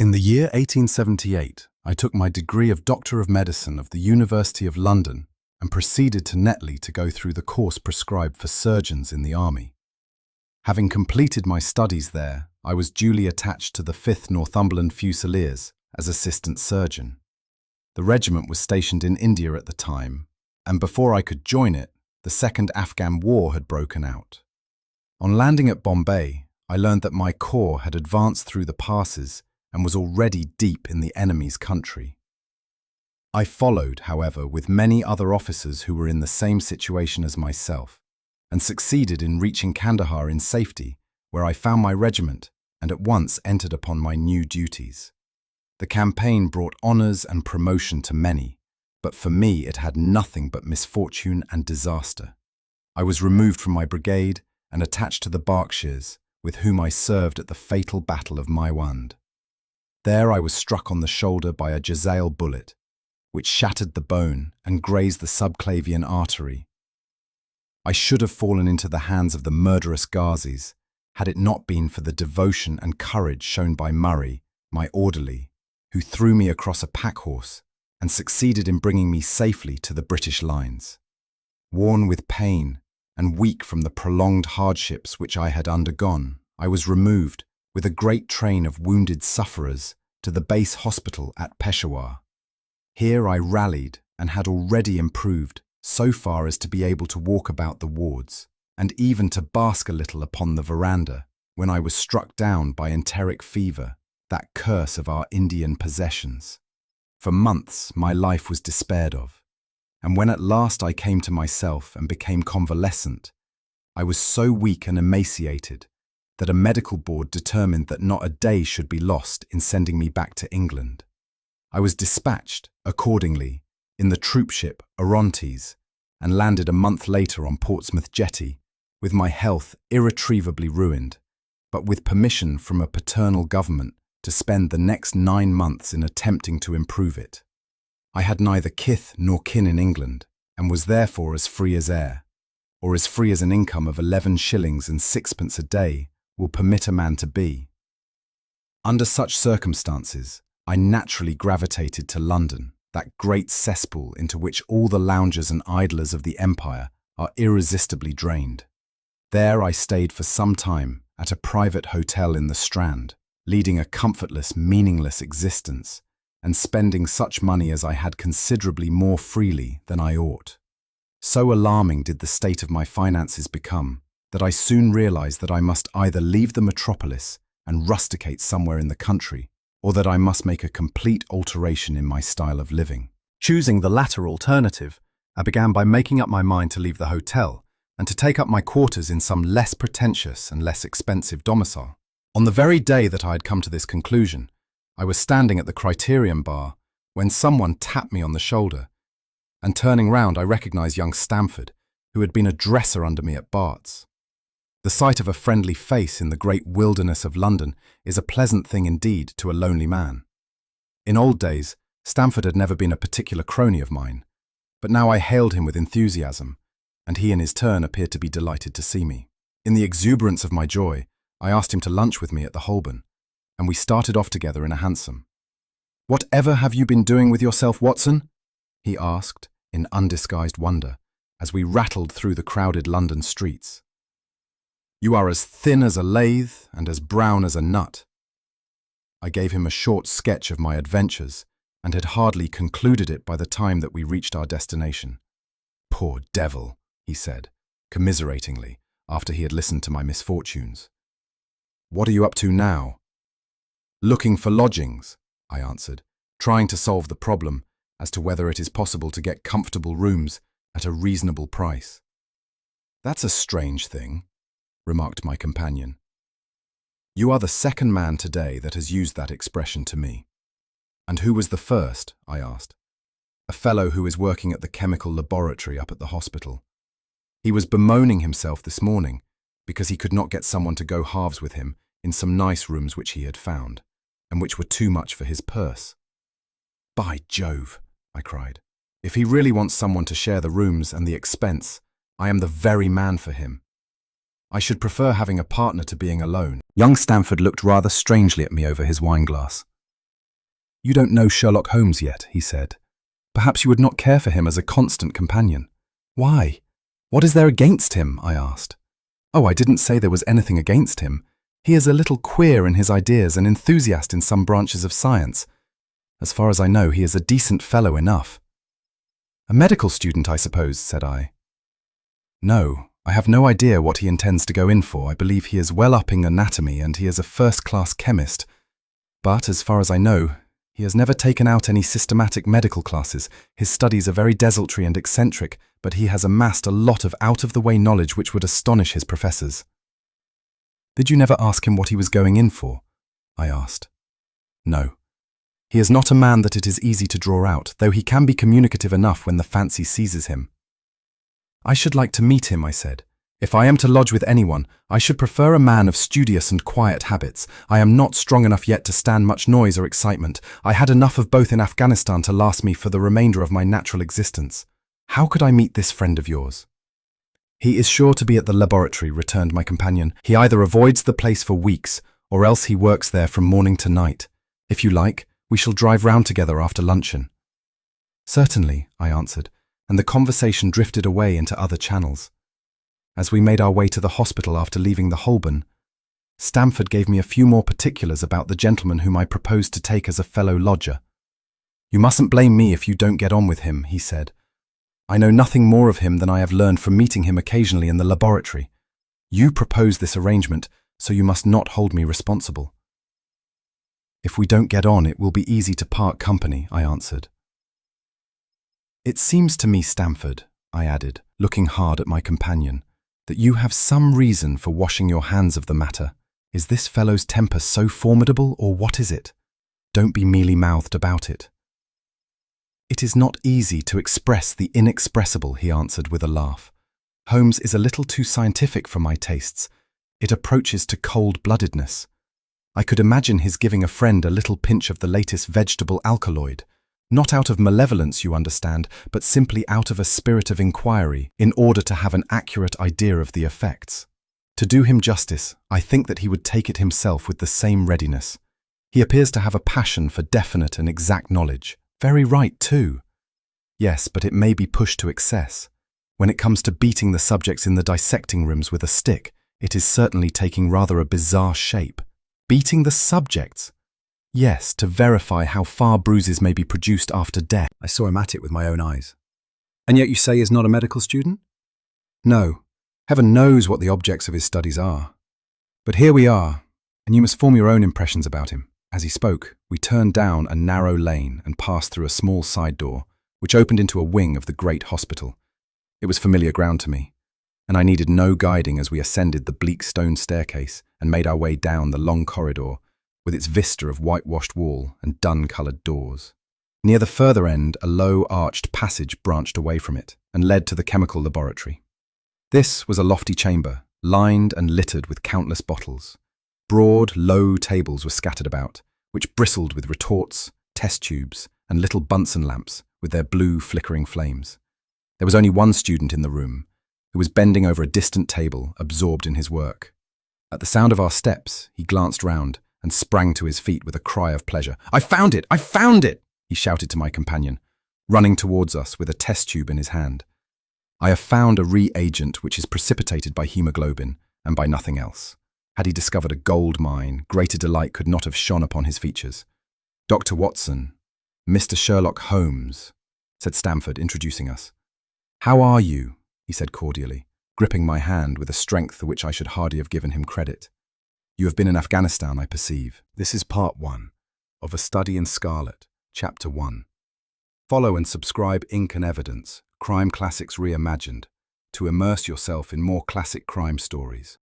In the year 1878, I took my degree of Doctor of Medicine of the University of London and proceeded to Netley to go through the course prescribed for surgeons in the army. Having completed my studies there, I was duly attached to the 5th Northumberland Fusiliers as assistant surgeon. The regiment was stationed in India at the time, and before I could join it, the Second Afghan War had broken out. On landing at Bombay, I learned that my corps had advanced through the passes and was already deep in the enemy's country. I followed, however, with many other officers who were in the same situation as myself, and succeeded in reaching Kandahar in safety, where I found my regiment and at once entered upon my new duties. The campaign brought honours and promotion to many, but for me it had nothing but misfortune and disaster. I was removed from my brigade and attached to the Berkshires, with whom I served at the fatal Battle of Maiwand. There I was struck on the shoulder by a jezail bullet, which shattered the bone and grazed the subclavian artery. I should have fallen into the hands of the murderous Ghazis, had it not been for the devotion and courage shown by Murray, my orderly, who threw me across a pack-horse and succeeded in bringing me safely to the British lines. Worn with pain and weak from the prolonged hardships which I had undergone, I was removed, with a great train of wounded sufferers, to the base hospital at Peshawar. Here I rallied and had already improved so far as to be able to walk about the wards, and even to bask a little upon the veranda, when I was struck down by enteric fever, that curse of our Indian possessions. For months my life was despaired of, and when at last I came to myself and became convalescent, I was so weak and emaciated that a medical board determined that not a day should be lost in sending me back to England. I was dispatched, accordingly, in the troopship Orontes, and landed a month later on Portsmouth Jetty, with my health irretrievably ruined, but with permission from a paternal government to spend the next 9 months in attempting to improve it. I had neither kith nor kin in England, and was therefore as free as air, or as free as an income of 11 shillings and 6pence a day will permit a man to be. Under such circumstances, I naturally gravitated to London, that great cesspool into which all the loungers and idlers of the empire are irresistibly drained. There I stayed for some time at a private hotel in the Strand, leading a comfortless, meaningless existence, and spending such money as I had considerably more freely than I ought. So alarming did the state of my finances become, that I soon realized that I must either leave the metropolis and rusticate somewhere in the country, or that I must make a complete alteration in my style of living. Choosing the latter alternative, I began by making up my mind to leave the hotel and to take up my quarters in some less pretentious and less expensive domicile. On the very day that I had come to this conclusion, I was standing at the Criterion bar when someone tapped me on the shoulder, and turning round I recognized young Stamford, who had been a dresser under me at Bart's. The sight of a friendly face in the great wilderness of London is a pleasant thing indeed to a lonely man. In old days, Stamford had never been a particular crony of mine, but now I hailed him with enthusiasm, and he in his turn appeared to be delighted to see me. In the exuberance of my joy, I asked him to lunch with me at the Holborn, and we started off together in a hansom. "Whatever have you been doing with yourself, Watson?" he asked, in undisguised wonder, as we rattled through the crowded London streets. "You are as thin as a lathe and as brown as a nut." I gave him a short sketch of my adventures, and had hardly concluded it by the time that we reached our destination. "Poor devil," he said, commiseratingly, after he had listened to my misfortunes. "What are you up to now?" "Looking for lodgings," I answered, trying to solve the problem as to whether it is possible to get comfortable rooms at a reasonable price. "That's a strange thing," remarked my companion. "You are the second man today that has used that expression to me." "And who was the first?" I asked. "A fellow who is working at the chemical laboratory up at the hospital. He was bemoaning himself this morning because he could not get someone to go halves with him in some nice rooms which he had found, and which were too much for his purse." "By Jove," I cried, "if he really wants someone to share the rooms and the expense, I am the very man for him. I should prefer having a partner to being alone." Young Stamford looked rather strangely at me over his wineglass. "You don't know Sherlock Holmes yet," he said. "Perhaps you would not care for him as a constant companion." "Why? What is there against him?" I asked. "Oh, I didn't say there was anything against him. He is a little queer in his ideas, an enthusiast in some branches of science. As far as I know, he is a decent fellow enough." "A medical student, I suppose," said I. "No, I have no idea what he intends to go in for. I believe he is well up in anatomy and he is a first-class chemist. But, as far as I know, he has never taken out any systematic medical classes. His studies are very desultory and eccentric, but he has amassed a lot of out-of-the-way knowledge which would astonish his professors." "Did you never ask him what he was going in for?" I asked. "No. He is not a man that it is easy to draw out, though he can be communicative enough when the fancy seizes him." "I should like to meet him," I said. "If I am to lodge with anyone, I should prefer a man of studious and quiet habits. I am not strong enough yet to stand much noise or excitement. I had enough of both in Afghanistan to last me for the remainder of my natural existence. How could I meet this friend of yours?" "He is sure to be at the laboratory," returned my companion. "He either avoids the place for weeks, or else he works there from morning to night. If you like, we shall drive round together after luncheon." "Certainly," I answered, and the conversation drifted away into other channels. As we made our way to the hospital after leaving the Holborn, Stamford gave me a few more particulars about the gentleman whom I proposed to take as a fellow lodger. "You mustn't blame me if you don't get on with him," he said. "I know nothing more of him than I have learned from meeting him occasionally in the laboratory. You proposed this arrangement, so you must not hold me responsible." "If we don't get on, it will be easy to part company," I answered. "It seems to me, Stamford," I added, looking hard at my companion, "that you have some reason for washing your hands of the matter. Is this fellow's temper so formidable, or what is it? Don't be mealy-mouthed about it." "It is not easy to express the inexpressible," he answered with a laugh. "Holmes is a little too scientific for my tastes. It approaches to cold-bloodedness. I could imagine his giving a friend a little pinch of the latest vegetable alkaloid. Not out of malevolence, you understand, but simply out of a spirit of inquiry, in order to have an accurate idea of the effects. To do him justice, I think that he would take it himself with the same readiness. He appears to have a passion for definite and exact knowledge. Very right, too. Yes, but it may be pushed to excess. When it comes to beating the subjects in the dissecting rooms with a stick, it is certainly taking rather a bizarre shape. Beating the subjects? Yes, to verify how far bruises may be produced after death. I saw him at it with my own eyes. "And yet you say he is not a medical student?" "No. Heaven knows what the objects of his studies are. But here we are, and you must form your own impressions about him." As he spoke, we turned down a narrow lane and passed through a small side door, which opened into a wing of the great hospital. It was familiar ground to me, and I needed no guiding as we ascended the bleak stone staircase and made our way down the long corridor, with its vista of whitewashed wall and dun-coloured doors. Near the further end, a low, arched passage branched away from it and led to the chemical laboratory. This was a lofty chamber, lined and littered with countless bottles. Broad, low tables were scattered about, which bristled with retorts, test tubes, and little Bunsen lamps with their blue, flickering flames. There was only one student in the room, who was bending over a distant table, absorbed in his work. At the sound of our steps, he glanced round and sprang to his feet with a cry of pleasure. "I found it! I found it!" he shouted to my companion, running towards us with a test tube in his hand. "I have found a reagent which is precipitated by hemoglobin and by nothing else." Had he discovered a gold mine, greater delight could not have shone upon his features. "Dr. Watson, Mr. Sherlock Holmes," said Stamford, introducing us. "How are you?" he said cordially, gripping my hand with a strength for which I should hardly have given him credit. "You have been in Afghanistan, I perceive. This is part 1 of A Study in Scarlet, Chapter 1. Follow and subscribe Ink and Evidence, Crime Classics Reimagined, to immerse yourself in more classic crime stories.